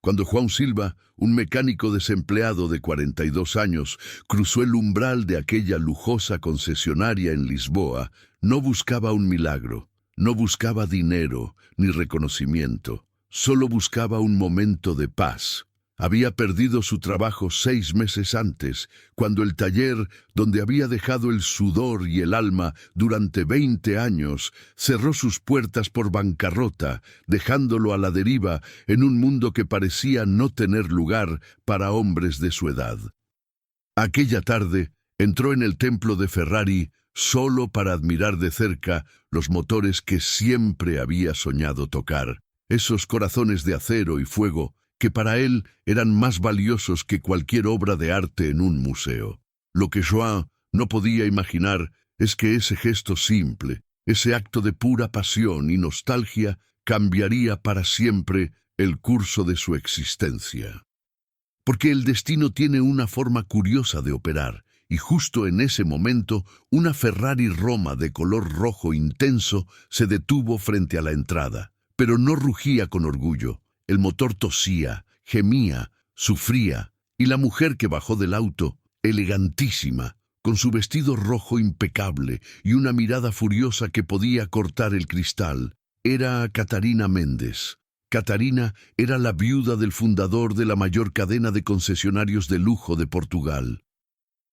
Cuando João Silva, un mecánico desempleado de 42 años, cruzó el umbral de aquella lujosa concesionaria en Lisboa, no buscaba un milagro, no buscaba dinero ni reconocimiento, solo buscaba un momento de paz. Había perdido su trabajo 6 meses antes, cuando el taller donde había dejado el sudor y el alma durante 20 años cerró sus puertas por bancarrota, dejándolo a la deriva en un mundo que parecía no tener lugar para hombres de su edad. Aquella tarde entró en el templo de Ferrari solo para admirar de cerca los motores que siempre había soñado tocar, esos corazones de acero y fuego que para él eran más valiosos que cualquier obra de arte en un museo. Lo que João no podía imaginar es que ese gesto simple, ese acto de pura pasión y nostalgia, cambiaría para siempre el curso de su existencia. Porque el destino tiene una forma curiosa de operar, y justo en ese momento una Ferrari Roma de color rojo intenso se detuvo frente a la entrada, pero no rugía con orgullo. El motor tosía, gemía, sufría, y la mujer que bajó del auto, elegantísima, con su vestido rojo impecable y una mirada furiosa que podía cortar el cristal, era Catarina Mendes. Catarina era la viuda del fundador de la mayor cadena de concesionarios de lujo de Portugal.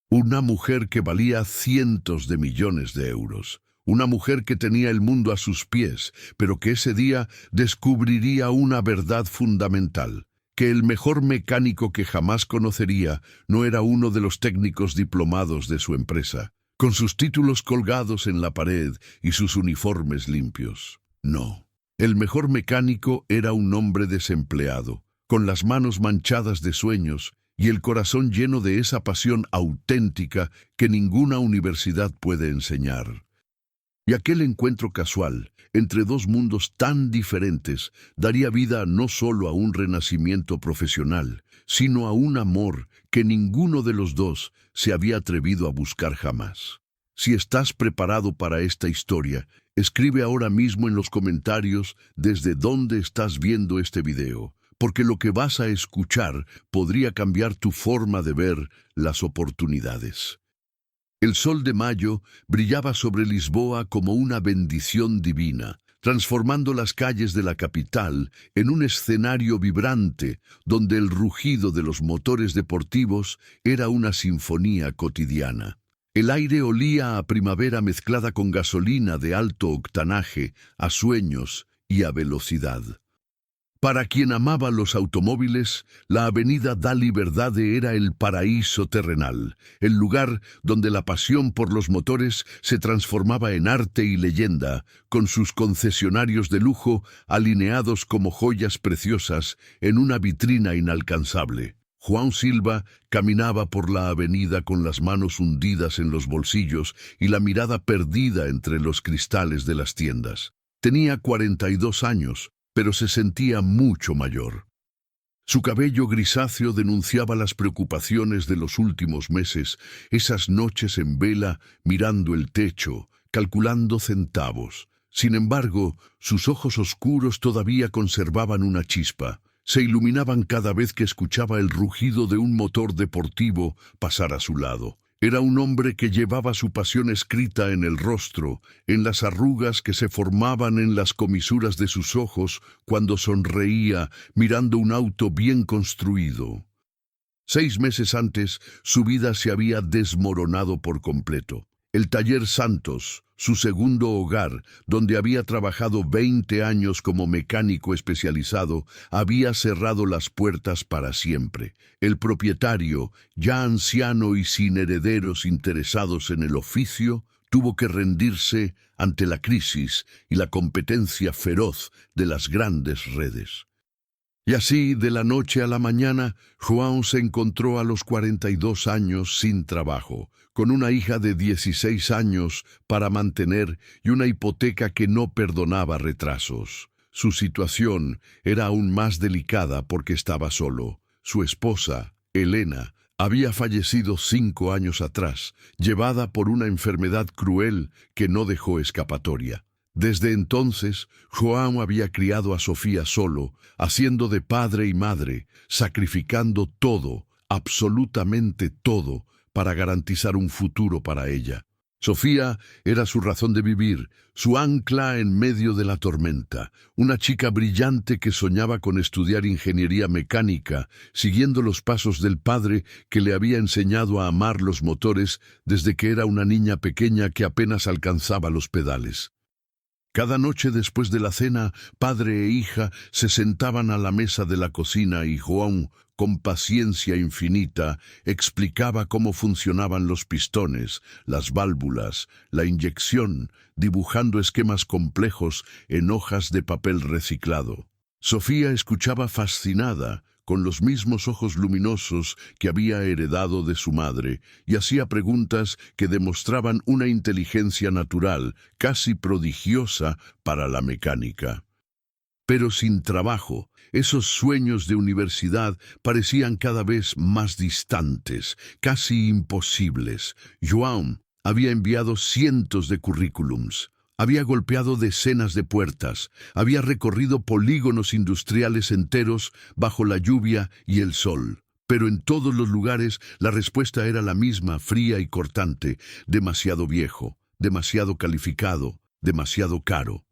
Una mujer que valía cientos de millones de euros. Una mujer que tenía el mundo a sus pies, pero que ese día descubriría una verdad fundamental, que el mejor mecánico que jamás conocería no era uno de los técnicos diplomados de su empresa, con sus títulos colgados en la pared y sus uniformes limpios. No, el mejor mecánico era un hombre desempleado, con las manos manchadas de sueños y el corazón lleno de esa pasión auténtica que ninguna universidad puede enseñar. Y aquel encuentro casual, entre dos mundos tan diferentes, daría vida no solo a un renacimiento profesional, sino a un amor que ninguno de los dos se había atrevido a buscar jamás. Si estás preparado para esta historia, escribe ahora mismo en los comentarios desde dónde estás viendo este video, porque lo que vas a escuchar podría cambiar tu forma de ver las oportunidades. El sol de mayo brillaba sobre Lisboa como una bendición divina, transformando las calles de la capital en un escenario vibrante donde el rugido de los motores deportivos era una sinfonía cotidiana. El aire olía a primavera mezclada con gasolina de alto octanaje, a sueños y a velocidad. Para quien amaba los automóviles, la avenida da Liberdade era el paraíso terrenal, el lugar donde la pasión por los motores se transformaba en arte y leyenda, con sus concesionarios de lujo alineados como joyas preciosas en una vitrina inalcanzable. João Silva caminaba por la avenida con las manos hundidas en los bolsillos y la mirada perdida entre los cristales de las tiendas. Tenía 42 años, pero se sentía mucho mayor. Su cabello grisáceo denunciaba las preocupaciones de los últimos meses, esas noches en vela, mirando el techo, calculando centavos. Sin embargo, sus ojos oscuros todavía conservaban una chispa. Se iluminaban cada vez que escuchaba el rugido de un motor deportivo pasar a su lado. Era un hombre que llevaba su pasión escrita en el rostro, en las arrugas que se formaban en las comisuras de sus ojos cuando sonreía mirando un auto bien construido. 6 meses antes, su vida se había desmoronado por completo. El taller Santos, su segundo hogar, donde había trabajado 20 años como mecánico especializado, había cerrado las puertas para siempre. El propietario, ya anciano y sin herederos interesados en el oficio, tuvo que rendirse ante la crisis y la competencia feroz de las grandes redes. Y así, de la noche a la mañana, João se encontró a los 42 años sin trabajo, con una hija de 16 años para mantener y una hipoteca que no perdonaba retrasos. Su situación era aún más delicada porque estaba solo. Su esposa, Helena, había fallecido 5 años atrás, llevada por una enfermedad cruel que no dejó escapatoria. Desde entonces, João había criado a Sofía solo, haciendo de padre y madre, sacrificando todo, absolutamente todo, para garantizar un futuro para ella. Sofía era su razón de vivir, su ancla en medio de la tormenta, una chica brillante que soñaba con estudiar ingeniería mecánica, siguiendo los pasos del padre que le había enseñado a amar los motores desde que era una niña pequeña que apenas alcanzaba los pedales. Cada noche después de la cena, padre e hija se sentaban a la mesa de la cocina y João, con paciencia infinita, explicaba cómo funcionaban los pistones, las válvulas, la inyección, dibujando esquemas complejos en hojas de papel reciclado. Sofía escuchaba fascinada, con los mismos ojos luminosos que había heredado de su madre, y hacía preguntas que demostraban una inteligencia natural, casi prodigiosa para la mecánica. Pero sin trabajo, esos sueños de universidad parecían cada vez más distantes, casi imposibles. João había enviado cientos de currículums. Había golpeado decenas de puertas, había recorrido polígonos industriales enteros bajo la lluvia y el sol. Pero en todos los lugares la respuesta era la misma, fría y cortante: demasiado viejo, demasiado calificado, demasiado caro.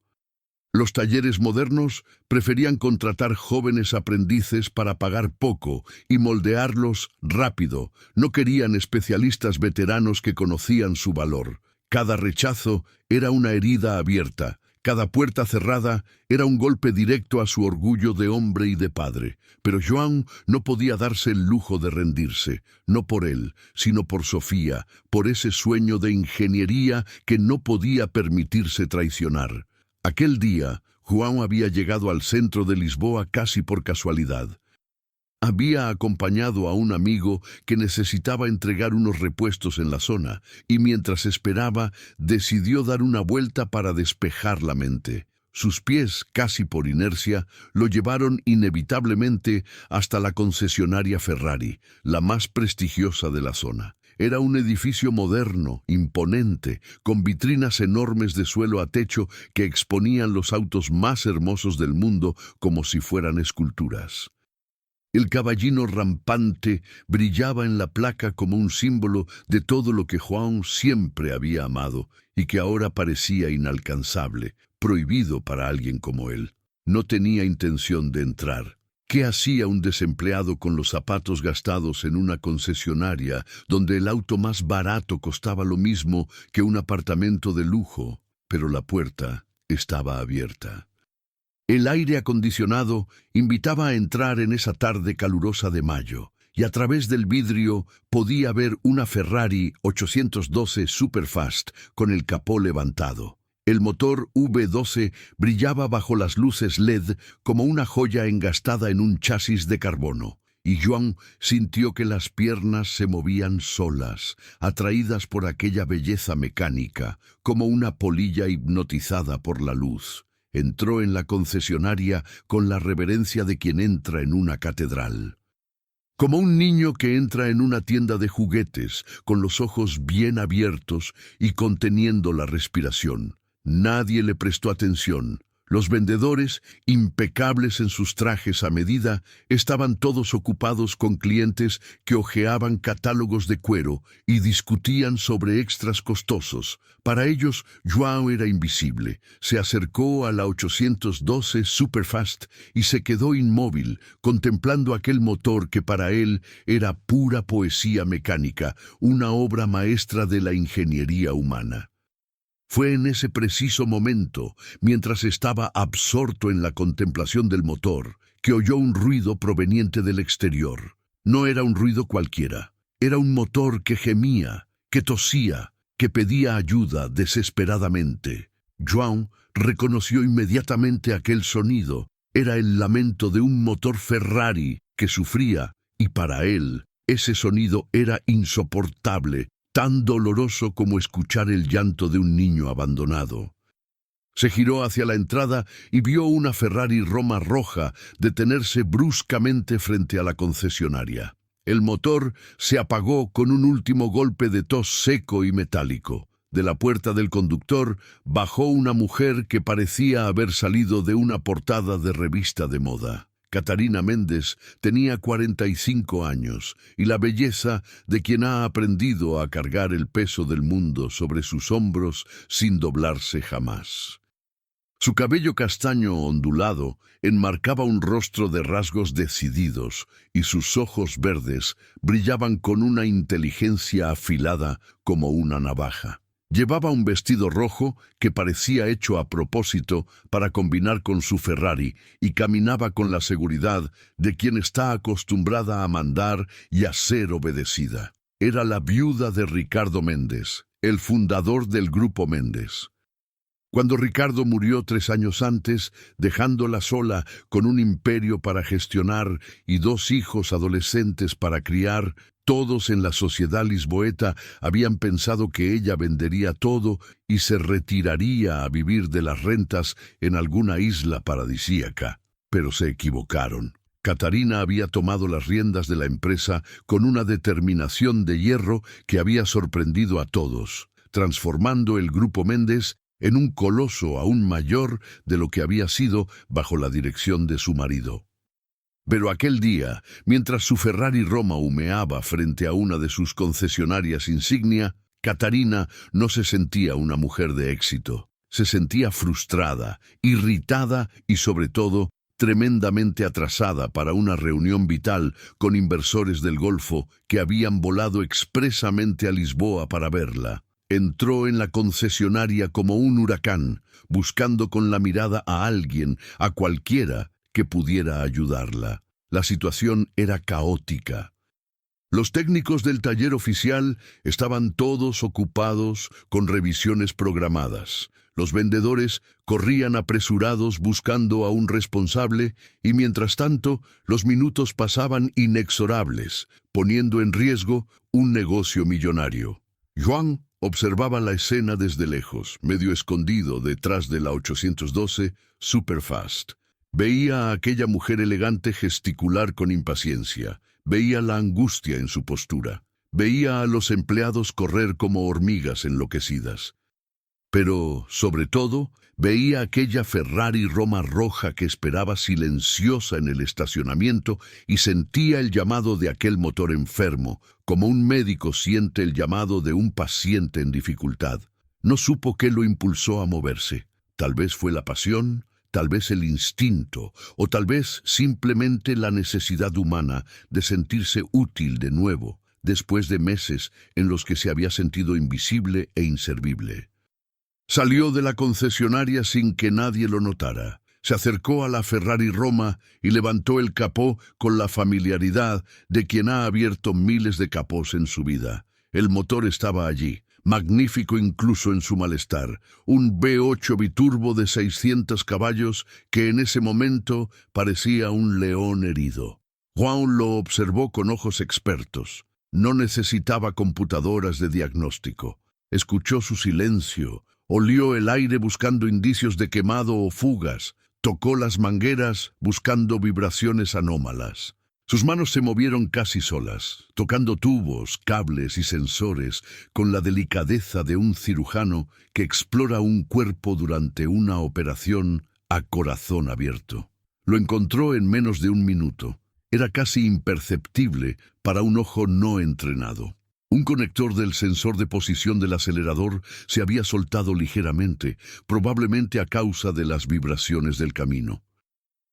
Los talleres modernos preferían contratar jóvenes aprendices para pagar poco y moldearlos rápido. No querían especialistas veteranos que conocían su valor. Cada rechazo era una herida abierta, cada puerta cerrada era un golpe directo a su orgullo de hombre y de padre. Pero João no podía darse el lujo de rendirse, no por él, sino por Sofía, por ese sueño de ingeniería que no podía permitirse traicionar. Aquel día, João había llegado al centro de Lisboa casi por casualidad. Había acompañado a un amigo que necesitaba entregar unos repuestos en la zona, y mientras esperaba, decidió dar una vuelta para despejar la mente. Sus pies, casi por inercia, lo llevaron inevitablemente hasta la concesionaria Ferrari, la más prestigiosa de la zona. Era un edificio moderno, imponente, con vitrinas enormes de suelo a techo que exponían los autos más hermosos del mundo como si fueran esculturas. El caballino rampante brillaba en la placa como un símbolo de todo lo que João siempre había amado y que ahora parecía inalcanzable, prohibido para alguien como él. No tenía intención de entrar. ¿Qué hacía un desempleado con los zapatos gastados en una concesionaria donde el auto más barato costaba lo mismo que un apartamento de lujo? Pero la puerta estaba abierta. El aire acondicionado invitaba a entrar en esa tarde calurosa de mayo, y a través del vidrio podía ver una Ferrari 812 Superfast con el capó levantado. El motor V12 brillaba bajo las luces LED como una joya engastada en un chasis de carbono, y João sintió que las piernas se movían solas, atraídas por aquella belleza mecánica, como una polilla hipnotizada por la luz. Entró en la concesionaria con la reverencia de quien entra en una catedral. Como un niño que entra en una tienda de juguetes, con los ojos bien abiertos y conteniendo la respiración. Nadie le prestó atención. Los vendedores, impecables en sus trajes a medida, estaban todos ocupados con clientes que hojeaban catálogos de cuero y discutían sobre extras costosos. Para ellos, João era invisible. Se acercó a la 812 Superfast y se quedó inmóvil, contemplando aquel motor que para él era pura poesía mecánica, una obra maestra de la ingeniería humana. Fue en ese preciso momento, mientras estaba absorto en la contemplación del motor, que oyó un ruido proveniente del exterior. No era un ruido cualquiera. Era un motor que gemía, que tosía, que pedía ayuda desesperadamente. João reconoció inmediatamente aquel sonido. Era el lamento de un motor Ferrari que sufría, y para él, ese sonido era insoportable, tan doloroso como escuchar el llanto de un niño abandonado. Se giró hacia la entrada y vio una Ferrari Roma roja detenerse bruscamente frente a la concesionaria. El motor se apagó con un último golpe de tos seco y metálico. De la puerta del conductor bajó una mujer que parecía haber salido de una portada de revista de moda. Catarina Méndez tenía 45 años y la belleza de quien ha aprendido a cargar el peso del mundo sobre sus hombros sin doblarse jamás. Su cabello castaño ondulado enmarcaba un rostro de rasgos decididos y sus ojos verdes brillaban con una inteligencia afilada como una navaja. Llevaba un vestido rojo que parecía hecho a propósito para combinar con su Ferrari y caminaba con la seguridad de quien está acostumbrada a mandar y a ser obedecida. Era la viuda de Ricardo Méndez, el fundador del Grupo Méndez. Cuando Ricardo murió 3 años antes, dejándola sola con un imperio para gestionar y 2 hijos adolescentes para criar, todos en la sociedad lisboeta habían pensado que ella vendería todo y se retiraría a vivir de las rentas en alguna isla paradisíaca. Pero se equivocaron. Catarina había tomado las riendas de la empresa con una determinación de hierro que había sorprendido a todos, transformando el Grupo Méndez en un coloso aún mayor de lo que había sido bajo la dirección de su marido. Pero aquel día, mientras su Ferrari Roma humeaba frente a una de sus concesionarias insignia, Catarina no se sentía una mujer de éxito. Se sentía frustrada, irritada y, sobre todo, tremendamente atrasada para una reunión vital con inversores del Golfo que habían volado expresamente a Lisboa para verla. Entró en la concesionaria como un huracán, buscando con la mirada a alguien, a cualquiera, que pudiera ayudarla. La situación era caótica. Los técnicos del taller oficial estaban todos ocupados con revisiones programadas. Los vendedores corrían apresurados buscando a un responsable y, mientras tanto, los minutos pasaban inexorables, poniendo en riesgo un negocio millonario. Joan observaba la escena desde lejos, medio escondido detrás de la 812 Superfast. Veía a aquella mujer elegante gesticular con impaciencia. Veía la angustia en su postura. Veía a los empleados correr como hormigas enloquecidas. Pero, sobre todo, veía aquella Ferrari Roma roja que esperaba silenciosa en el estacionamiento y sentía el llamado de aquel motor enfermo, como un médico siente el llamado de un paciente en dificultad. No supo qué lo impulsó a moverse. Tal vez fue la pasión, tal vez el instinto, o tal vez simplemente la necesidad humana de sentirse útil de nuevo, después de meses en los que se había sentido invisible e inservible. Salió de la concesionaria sin que nadie lo notara. Se acercó a la Ferrari Roma y levantó el capó con la familiaridad de quien ha abierto miles de capós en su vida. El motor estaba allí, magnífico incluso en su malestar, un V8 biturbo de 600 caballos que en ese momento parecía un león herido. Juan lo observó con ojos expertos. No necesitaba computadoras de diagnóstico. Escuchó su silencio, olió el aire buscando indicios de quemado o fugas, tocó las mangueras buscando vibraciones anómalas. Sus manos se movieron casi solas, tocando tubos, cables y sensores con la delicadeza de un cirujano que explora un cuerpo durante una operación a corazón abierto. Lo encontró en menos de 1 minuto. Era casi imperceptible para un ojo no entrenado. Un conector del sensor de posición del acelerador se había soltado ligeramente, probablemente a causa de las vibraciones del camino.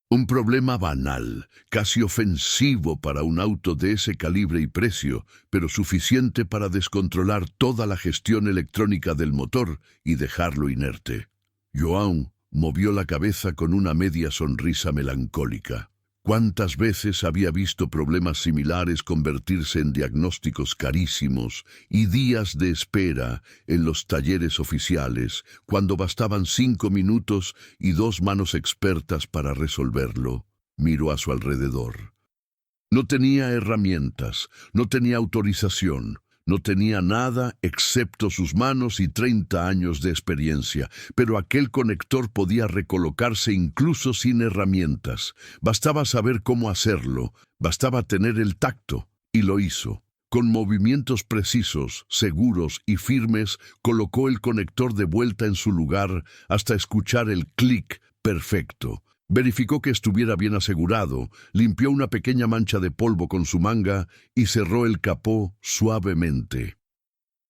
Un problema banal, casi ofensivo para un auto de ese calibre y precio, pero suficiente para descontrolar toda la gestión electrónica del motor y dejarlo inerte. Joan movió la cabeza con una media sonrisa melancólica. ¿Cuántas veces había visto problemas similares convertirse en diagnósticos carísimos y días de espera en los talleres oficiales, cuando bastaban 5 minutos y 2 manos expertas para resolverlo? Miró a su alrededor. No tenía herramientas, no tenía autorización, no tenía nada excepto sus manos y 30 años de experiencia, pero aquel conector podía recolocarse incluso sin herramientas. Bastaba saber cómo hacerlo, bastaba tener el tacto, y lo hizo. Con movimientos precisos, seguros y firmes, colocó el conector de vuelta en su lugar hasta escuchar el clic perfecto. Verificó que estuviera bien asegurado, limpió una pequeña mancha de polvo con su manga y cerró el capó suavemente.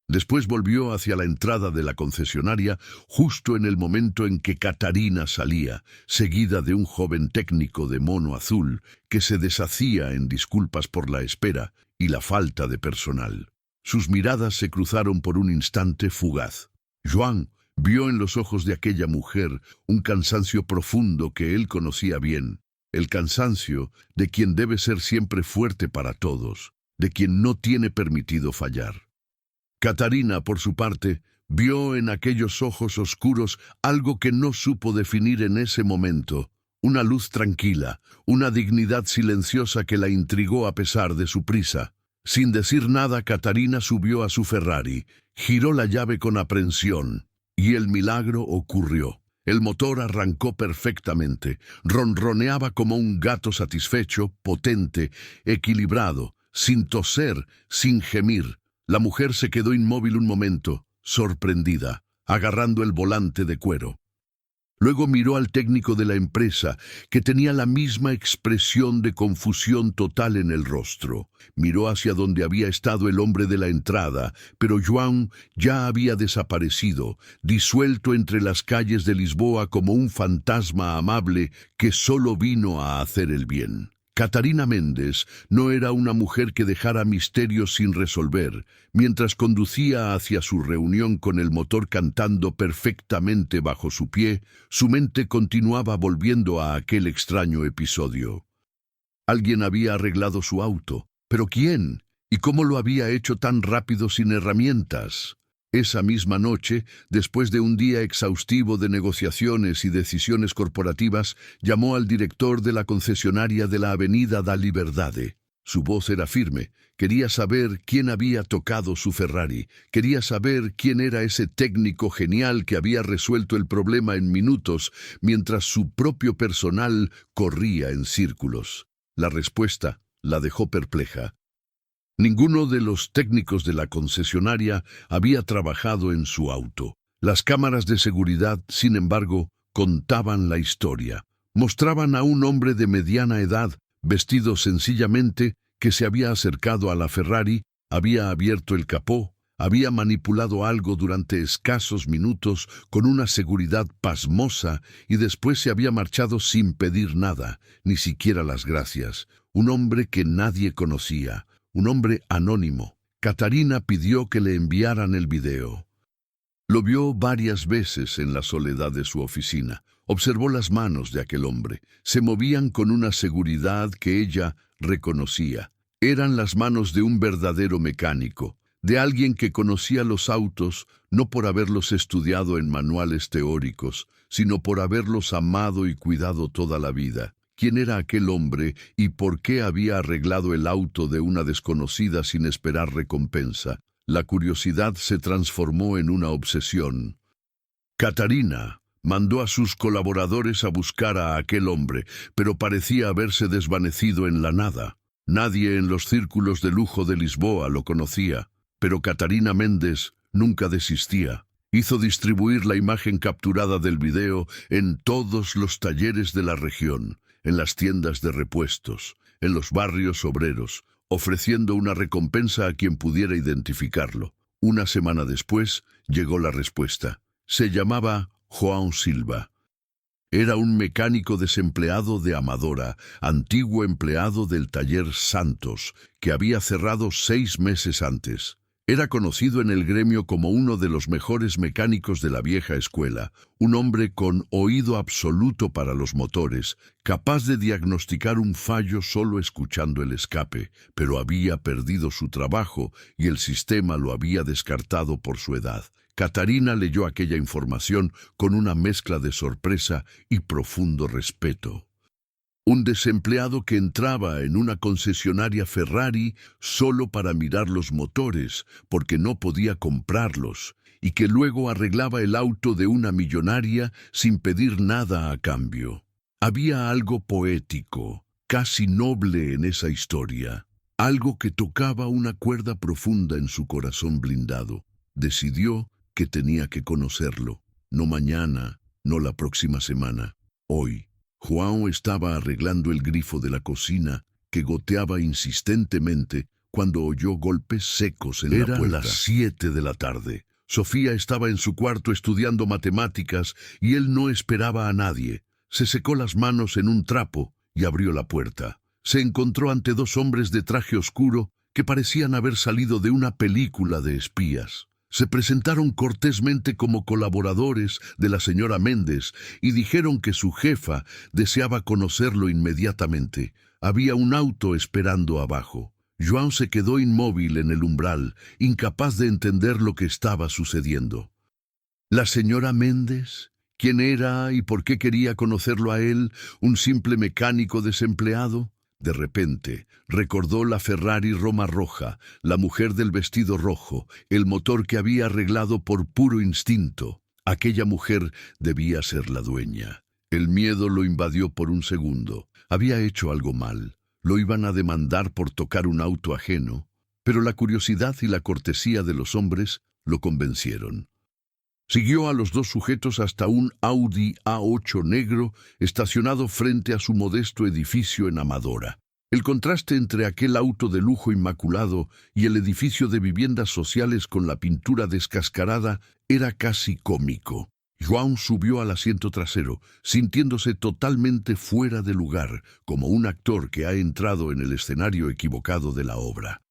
Después volvió hacia la entrada de la concesionaria justo en el momento en que Catarina salía, seguida de un joven técnico de mono azul que se deshacía en disculpas por la espera y la falta de personal. Sus miradas se cruzaron por un instante fugaz. Joan vio en los ojos de aquella mujer un cansancio profundo que él conocía bien, el cansancio de quien debe ser siempre fuerte para todos, de quien no tiene permitido fallar. Catarina, por su parte, vio en aquellos ojos oscuros algo que no supo definir en ese momento, una luz tranquila, una dignidad silenciosa que la intrigó a pesar de su prisa. Sin decir nada, Catarina subió a su Ferrari, giró la llave con aprensión, y el milagro ocurrió. El motor arrancó perfectamente, ronroneaba como un gato satisfecho, potente, equilibrado, sin toser, sin gemir. La mujer se quedó inmóvil un momento, sorprendida, agarrando el volante de cuero. Luego miró al técnico de la empresa, que tenía la misma expresión de confusión total en el rostro. Miró hacia donde había estado el hombre de la entrada, pero Joan ya había desaparecido, disuelto entre las calles de Lisboa como un fantasma amable que solo vino a hacer el bien. Catarina Mendes no era una mujer que dejara misterios sin resolver. Mientras conducía hacia su reunión con el motor cantando perfectamente bajo su pie, su mente continuaba volviendo a aquel extraño episodio. Alguien había arreglado su auto, pero ¿quién? ¿Y cómo lo había hecho tan rápido sin herramientas? Esa misma noche, después de un día exhaustivo de negociaciones y decisiones corporativas, llamó al director de la concesionaria de la Avenida da Liberdade. Su voz era firme. Quería saber quién había tocado su Ferrari. Quería saber quién era ese técnico genial que había resuelto el problema en minutos, mientras su propio personal corría en círculos. La respuesta la dejó perpleja. Ninguno de los técnicos de la concesionaria había trabajado en su auto. Las cámaras de seguridad, sin embargo, contaban la historia. Mostraban a un hombre de mediana edad, vestido sencillamente, que se había acercado a la Ferrari, había abierto el capó, había manipulado algo durante escasos minutos con una seguridad pasmosa y después se había marchado sin pedir nada, ni siquiera las gracias. Un hombre que nadie conocía. Un hombre anónimo. Catarina pidió que le enviaran el video. Lo vio varias veces en la soledad de su oficina. Observó las manos de aquel hombre. Se movían con una seguridad que ella reconocía. Eran las manos de un verdadero mecánico, de alguien que conocía los autos no por haberlos estudiado en manuales teóricos, sino por haberlos amado y cuidado toda la vida. ¿Quién era aquel hombre y por qué había arreglado el auto de una desconocida sin esperar recompensa? La curiosidad se transformó en una obsesión. Catarina mandó a sus colaboradores a buscar a aquel hombre, pero parecía haberse desvanecido en la nada. Nadie en los círculos de lujo de Lisboa lo conocía, pero Catarina Mendes nunca desistía. Hizo distribuir la imagen capturada del video en todos los talleres de la región, en las tiendas de repuestos, en los barrios obreros, ofreciendo una recompensa a quien pudiera identificarlo. Una semana después llegó la respuesta. Se llamaba João Silva. Era un mecánico desempleado de Amadora, antiguo empleado del taller Santos, que había cerrado 6 meses antes. Era conocido en el gremio como uno de los mejores mecánicos de la vieja escuela, un hombre con oído absoluto para los motores, capaz de diagnosticar un fallo solo escuchando el escape, pero había perdido su trabajo y el sistema lo había descartado por su edad. Catarina leyó aquella información con una mezcla de sorpresa y profundo respeto. Un desempleado que entraba en una concesionaria Ferrari solo para mirar los motores, porque no podía comprarlos, y que luego arreglaba el auto de una millonaria sin pedir nada a cambio. Había algo poético, casi noble en esa historia. Algo que tocaba una cuerda profunda en su corazón blindado. Decidió que tenía que conocerlo. No mañana, no la próxima semana. Hoy. João estaba arreglando el grifo de la cocina que goteaba insistentemente cuando oyó golpes secos en la puerta. Eran las 7 de la tarde. Sofía estaba en su cuarto estudiando matemáticas y él no esperaba a nadie. Se secó las manos en un trapo y abrió la puerta. Se encontró ante dos hombres de traje oscuro que parecían haber salido de una película de espías. Se presentaron cortésmente como colaboradores de la señora Méndez y dijeron que su jefa deseaba conocerlo inmediatamente. Había un auto esperando abajo. João se quedó inmóvil en el umbral, incapaz de entender lo que estaba sucediendo. ¿La señora Méndez? ¿Quién era y por qué quería conocerlo a él, un simple mecánico desempleado? De repente, recordó la Ferrari Roma roja, la mujer del vestido rojo, el motor que había arreglado por puro instinto. Aquella mujer debía ser la dueña. El miedo lo invadió por un segundo. Había hecho algo mal. Lo iban a demandar por tocar un auto ajeno, pero la curiosidad y la cortesía de los hombres lo convencieron. Siguió a los dos sujetos hasta un Audi A8 negro estacionado frente a su modesto edificio en Amadora. El contraste entre aquel auto de lujo inmaculado y el edificio de viviendas sociales con la pintura descascarada era casi cómico. João subió al asiento trasero, sintiéndose totalmente fuera de lugar, como un actor que ha entrado en el escenario equivocado de la obra.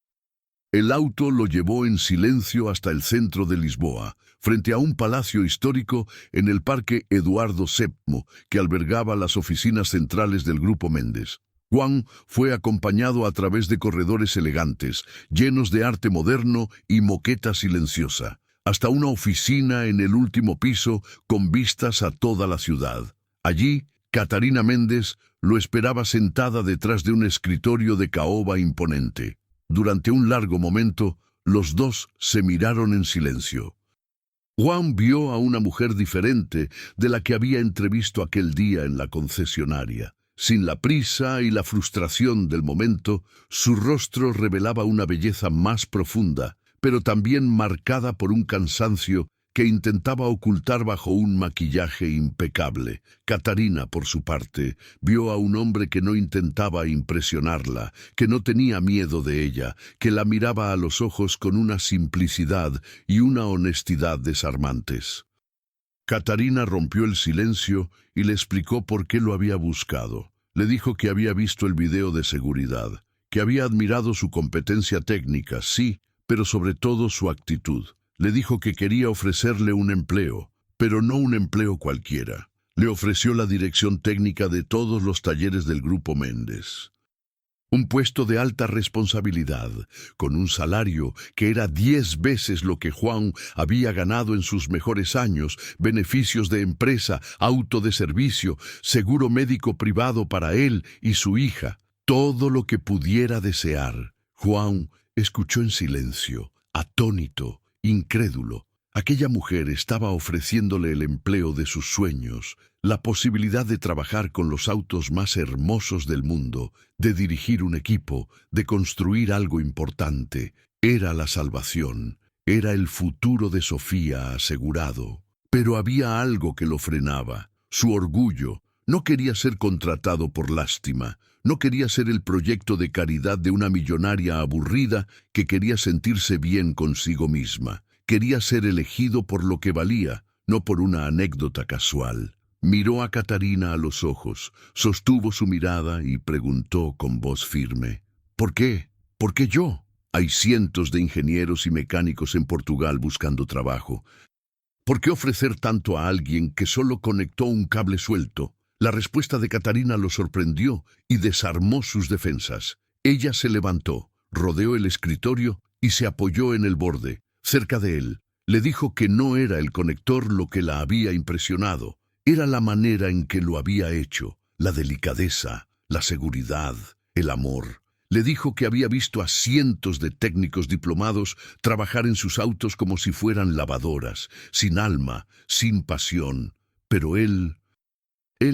El auto lo llevó en silencio hasta el centro de Lisboa, frente a un palacio histórico en el Parque Eduardo VII, que albergaba las oficinas centrales del Grupo Méndez. João fue acompañado a través de corredores elegantes, llenos de arte moderno y moqueta silenciosa, hasta una oficina en el último piso con vistas a toda la ciudad. Allí, Catarina Méndez lo esperaba sentada detrás de un escritorio de caoba imponente. Durante un largo momento, los dos se miraron en silencio. João vio a una mujer diferente de la que había entrevisto aquel día en la concesionaria. Sin la prisa y la frustración del momento, su rostro revelaba una belleza más profunda, pero también marcada por un cansancio que intentaba ocultar bajo un maquillaje impecable. Catarina, por su parte, vio a un hombre que no intentaba impresionarla, que no tenía miedo de ella, que la miraba a los ojos con una simplicidad y una honestidad desarmantes. Catarina rompió el silencio y le explicó por qué lo había buscado. Le dijo que había visto el video de seguridad, que había admirado su competencia técnica, sí, pero sobre todo su actitud. Le dijo que quería ofrecerle un empleo, pero no un empleo cualquiera. Le ofreció la dirección técnica de todos los talleres del Grupo Méndez. Un puesto de alta responsabilidad, con un salario que era 10 veces lo que João había ganado en sus mejores años, beneficios de empresa, auto de servicio, seguro médico privado para él y su hija, todo lo que pudiera desear. João escuchó en silencio, atónito, incrédulo. Aquella mujer estaba ofreciéndole el empleo de sus sueños, la posibilidad de trabajar con los autos más hermosos del mundo, de dirigir un equipo, de construir algo importante. Era la salvación, era el futuro de Sofía asegurado. Pero había algo que lo frenaba, su orgullo. No quería ser contratado por lástima, no quería ser el proyecto de caridad de una millonaria aburrida que quería sentirse bien consigo misma. Quería ser elegido por lo que valía, no por una anécdota casual. Miró a Catarina a los ojos, sostuvo su mirada y preguntó con voz firme: ¿Por qué? ¿Por qué yo? Hay cientos de ingenieros y mecánicos en Portugal buscando trabajo. ¿Por qué ofrecer tanto a alguien que solo conectó un cable suelto? La respuesta de Catarina lo sorprendió y desarmó sus defensas. Ella se levantó, rodeó el escritorio y se apoyó en el borde. Cerca de él, le dijo que no era el conector lo que la había impresionado, era la manera en que lo había hecho, la delicadeza, la seguridad, el amor. Le dijo que había visto a cientos de técnicos diplomados trabajar en sus autos como si fueran lavadoras, sin alma, sin pasión, pero él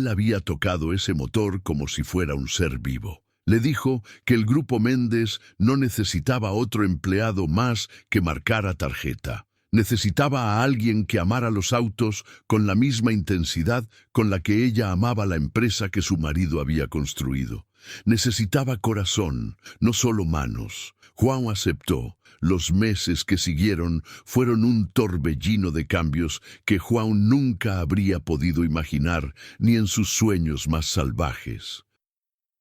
había tocado ese motor como si fuera un ser vivo. Le dijo que el Grupo Méndez no necesitaba otro empleado más que marcara tarjeta. Necesitaba a alguien que amara los autos con la misma intensidad con la que ella amaba la empresa que su marido había construido. Necesitaba corazón, no solo manos. João aceptó. Los meses que siguieron fueron un torbellino de cambios que João nunca habría podido imaginar ni en sus sueños más salvajes.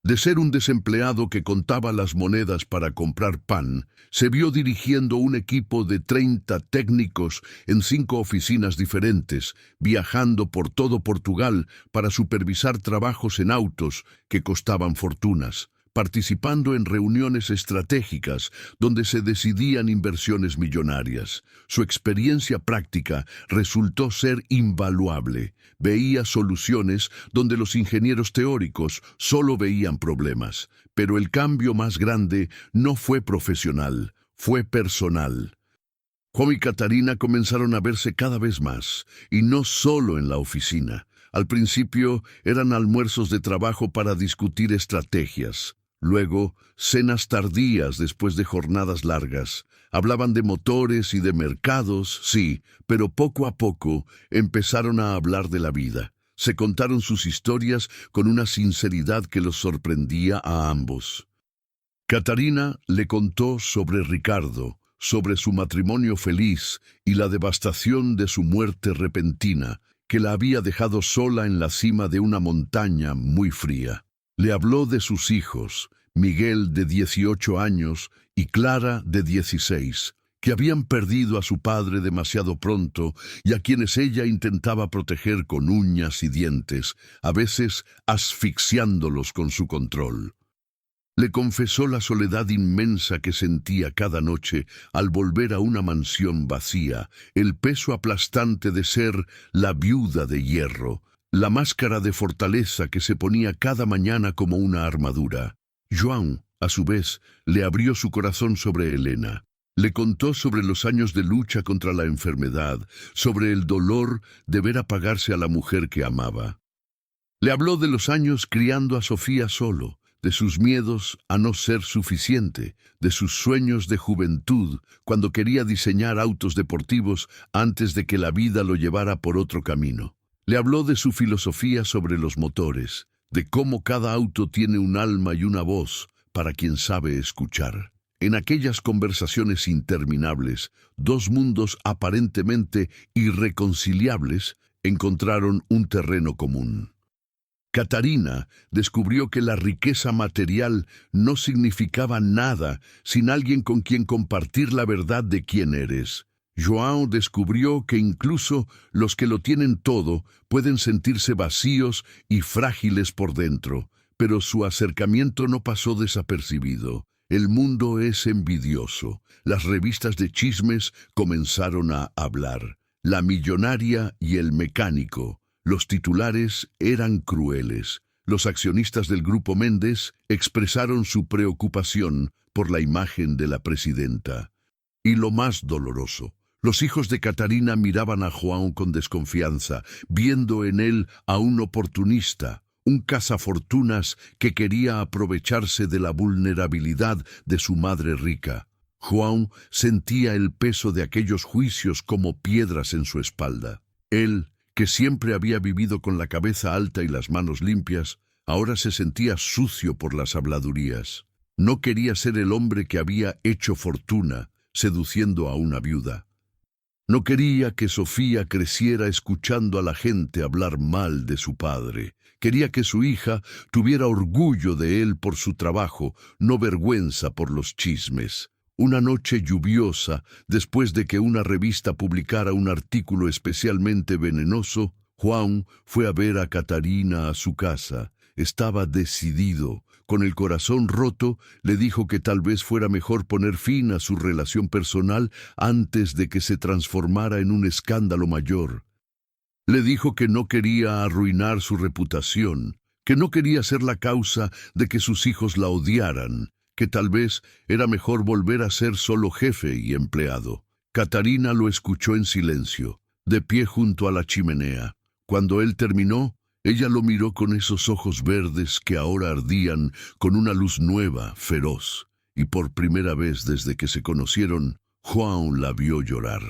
De ser un desempleado que contaba las monedas para comprar pan, se vio dirigiendo un equipo de 30 técnicos en 5 oficinas diferentes, viajando por todo Portugal para supervisar trabajos en autos que costaban fortunas, participando en reuniones estratégicas donde se decidían inversiones millonarias. Su experiencia práctica resultó ser invaluable. Veía soluciones donde los ingenieros teóricos solo veían problemas. Pero el cambio más grande no fue profesional, fue personal. João y Catarina comenzaron a verse cada vez más, y no solo en la oficina. Al principio eran almuerzos de trabajo para discutir estrategias. Luego, cenas tardías después de jornadas largas. Hablaban de motores y de mercados, sí, pero poco a poco empezaron a hablar de la vida. Se contaron sus historias con una sinceridad que los sorprendía a ambos. Catarina le contó sobre Ricardo, sobre su matrimonio feliz y la devastación de su muerte repentina, que la había dejado sola en la cima de una montaña muy fría. Le habló de sus hijos, Miguel de 18 años y Clara de 16, que habían perdido a su padre demasiado pronto y a quienes ella intentaba proteger con uñas y dientes, a veces asfixiándolos con su control. Le confesó la soledad inmensa que sentía cada noche al volver a una mansión vacía, el peso aplastante de ser la viuda de hierro, la máscara de fortaleza que se ponía cada mañana como una armadura. João, a su vez, le abrió su corazón sobre Helena. Le contó sobre los años de lucha contra la enfermedad, sobre el dolor de ver apagarse a la mujer que amaba. Le habló de los años criando a Sofía solo, de sus miedos a no ser suficiente, de sus sueños de juventud cuando quería diseñar autos deportivos antes de que la vida lo llevara por otro camino. Le habló de su filosofía sobre los motores, de cómo cada auto tiene un alma y una voz para quien sabe escuchar. En aquellas conversaciones interminables, dos mundos aparentemente irreconciliables encontraron un terreno común. Catarina descubrió que la riqueza material no significaba nada sin alguien con quien compartir la verdad de quién eres. João descubrió que incluso los que lo tienen todo pueden sentirse vacíos y frágiles por dentro, pero su acercamiento no pasó desapercibido. El mundo es envidioso. Las revistas de chismes comenzaron a hablar. La millonaria y el mecánico. Los titulares eran crueles. Los accionistas del Grupo Méndez expresaron su preocupación por la imagen de la presidenta. Y lo más doloroso, los hijos de Catarina miraban a João con desconfianza, viendo en él a un oportunista, un cazafortunas que quería aprovecharse de la vulnerabilidad de su madre rica. João sentía el peso de aquellos juicios como piedras en su espalda. Él, que siempre había vivido con la cabeza alta y las manos limpias, ahora se sentía sucio por las habladurías. No quería ser el hombre que había hecho fortuna, seduciendo a una viuda. No quería que Sofía creciera escuchando a la gente hablar mal de su padre. Quería que su hija tuviera orgullo de él por su trabajo, no vergüenza por los chismes. Una noche lluviosa, después de que una revista publicara un artículo especialmente venenoso, João fue a ver a Catarina a su casa. Estaba decidido. Con el corazón roto, le dijo que tal vez fuera mejor poner fin a su relación personal antes de que se transformara en un escándalo mayor. Le dijo que no quería arruinar su reputación, que no quería ser la causa de que sus hijos la odiaran, que tal vez era mejor volver a ser solo jefe y empleado. Catarina lo escuchó en silencio, de pie junto a la chimenea. Cuando él terminó, Ella lo miró con esos ojos verdes que ahora ardían con una luz nueva, feroz, y por primera vez desde que se conocieron, Juan la vio llorar.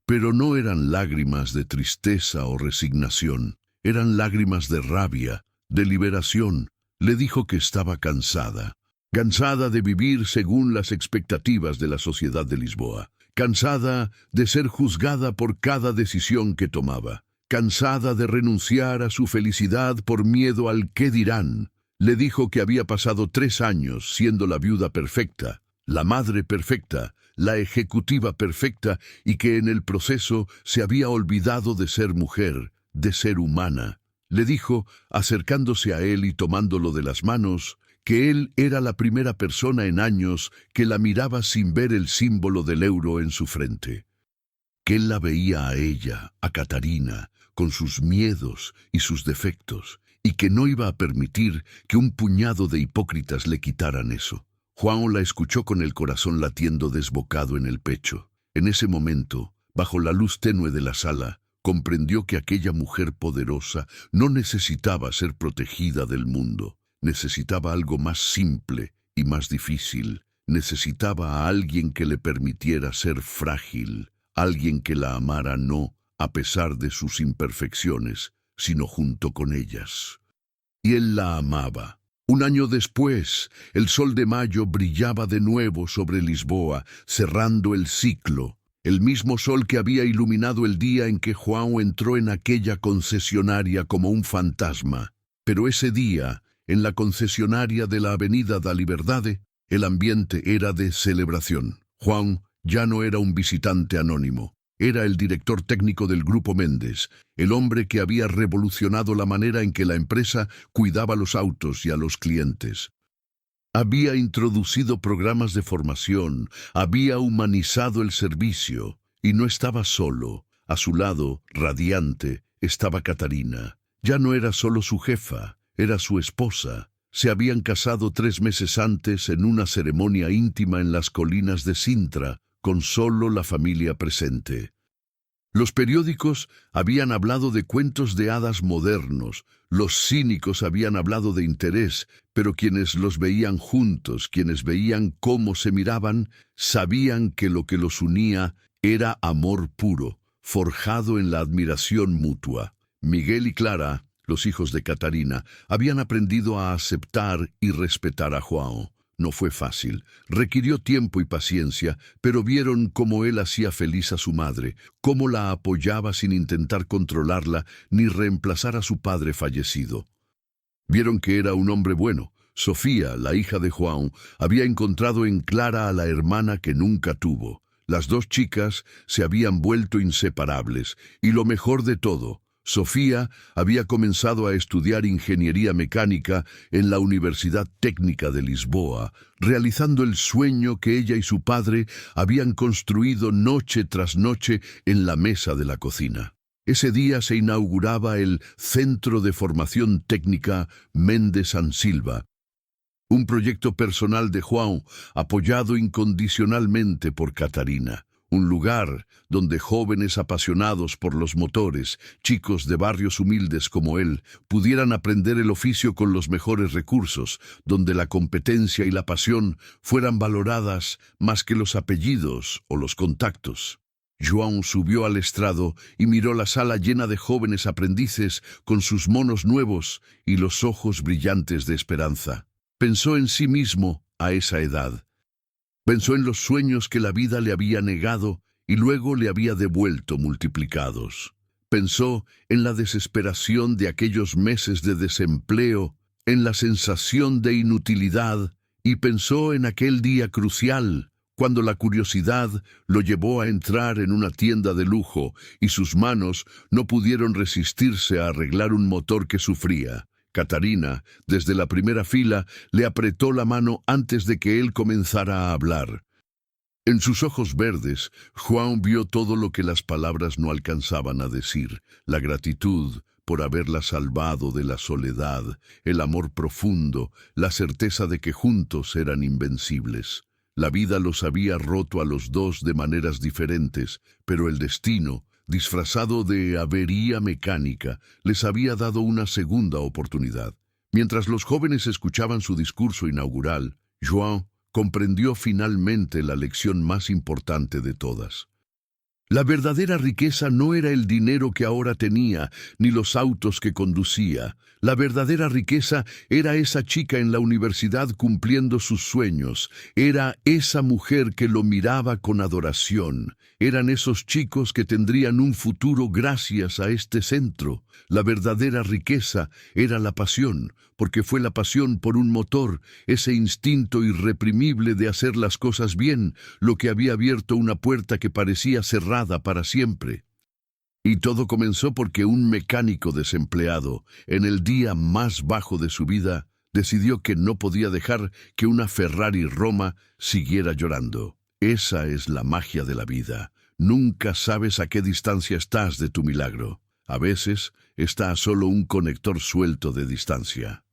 Pero no eran lágrimas de tristeza o resignación, eran lágrimas de rabia, de liberación. Le dijo que estaba cansada de vivir según las expectativas de la sociedad de Lisboa, cansada de ser juzgada por cada decisión que tomaba, cansada de renunciar a su felicidad por miedo al qué dirán. Le dijo que había pasado 3 años siendo la viuda perfecta, la madre perfecta, la ejecutiva perfecta, y que en el proceso se había olvidado de ser mujer, de ser humana. Le dijo, acercándose a él y tomándolo de las manos, que él era la primera persona en años que la miraba sin ver el símbolo del euro en su frente. Que él la veía a ella, a Catarina, con sus miedos y sus defectos, y que no iba a permitir que un puñado de hipócritas le quitaran eso. Juan la escuchó con el corazón latiendo desbocado en el pecho. En ese momento, bajo la luz tenue de la sala, comprendió que aquella mujer poderosa no necesitaba ser protegida del mundo. Necesitaba algo más simple y más difícil. Necesitaba a alguien que le permitiera ser frágil, alguien que la amara no a pesar de sus imperfecciones, sino junto con ellas. Y él la amaba. 1 año después, el sol de mayo brillaba de nuevo sobre Lisboa, cerrando el ciclo. El mismo sol que había iluminado el día en que João entró en aquella concesionaria como un fantasma. Pero ese día, en la concesionaria de la Avenida da Liberdade, el ambiente era de celebración. João ya no era un visitante anónimo. Era el director técnico del Grupo Mendes, el hombre que había revolucionado la manera en que la empresa cuidaba los autos y a los clientes. Había introducido programas de formación, había humanizado el servicio, y no estaba solo. A su lado, radiante, estaba Catarina. Ya no era solo su jefa, era su esposa. Se habían casado 3 meses antes en una ceremonia íntima en las colinas de Sintra, con solo la familia presente. Los periódicos habían hablado de cuentos de hadas modernos, los cínicos habían hablado de interés, pero quienes los veían juntos, quienes veían cómo se miraban, sabían que lo que los unía era amor puro, forjado en la admiración mutua. Miguel y Clara, los hijos de Catarina, habían aprendido a aceptar y respetar a João. No fue fácil, requirió tiempo y paciencia, pero vieron cómo él hacía feliz a su madre, cómo la apoyaba sin intentar controlarla ni reemplazar a su padre fallecido. Vieron que era un hombre bueno. Sofía, la hija de João, había encontrado en Clara a la hermana que nunca tuvo. Las 2 chicas se habían vuelto inseparables, y lo mejor de todo, Sofía había comenzado a estudiar ingeniería mecánica en la Universidad Técnica de Lisboa, realizando el sueño que ella y su padre habían construido noche tras noche en la mesa de la cocina. Ese día se inauguraba el Centro de Formación Técnica Mendes San Silva, un proyecto personal de João, apoyado incondicionalmente por Catarina. Un lugar donde jóvenes apasionados por los motores, chicos de barrios humildes como él, pudieran aprender el oficio con los mejores recursos, donde la competencia y la pasión fueran valoradas más que los apellidos o los contactos. João subió al estrado y miró la sala llena de jóvenes aprendices con sus monos nuevos y los ojos brillantes de esperanza. Pensó en sí mismo a esa edad. Pensó en los sueños que la vida le había negado y luego le había devuelto multiplicados. Pensó en la desesperación de aquellos meses de desempleo, en la sensación de inutilidad, y pensó en aquel día crucial, cuando la curiosidad lo llevó a entrar en una tienda de lujo y sus manos no pudieron resistirse a arreglar un motor que sufría. Catarina, desde la primera fila, le apretó la mano antes de que él comenzara a hablar. En sus ojos verdes, João vio todo lo que las palabras no alcanzaban a decir: la gratitud por haberla salvado de la soledad, el amor profundo, la certeza de que juntos eran invencibles. La vida los había roto a los dos de maneras diferentes, pero el destino, disfrazado de avería mecánica, les había dado una segunda oportunidad. Mientras los jóvenes escuchaban su discurso inaugural, João comprendió finalmente la lección más importante de todas. La verdadera riqueza no era el dinero que ahora tenía, ni los autos que conducía. La verdadera riqueza era esa chica en la universidad cumpliendo sus sueños. Era esa mujer que lo miraba con adoración. Eran esos chicos que tendrían un futuro gracias a este centro. La verdadera riqueza era la pasión, porque fue la pasión por un motor, ese instinto irreprimible de hacer las cosas bien, lo que había abierto una puerta que parecía cerrada para siempre. Y todo comenzó porque un mecánico desempleado, en el día más bajo de su vida, decidió que no podía dejar que una Ferrari Roma siguiera llorando. Esa es la magia de la vida. Nunca sabes a qué distancia estás de tu milagro. A veces está a solo un conector suelto de distancia.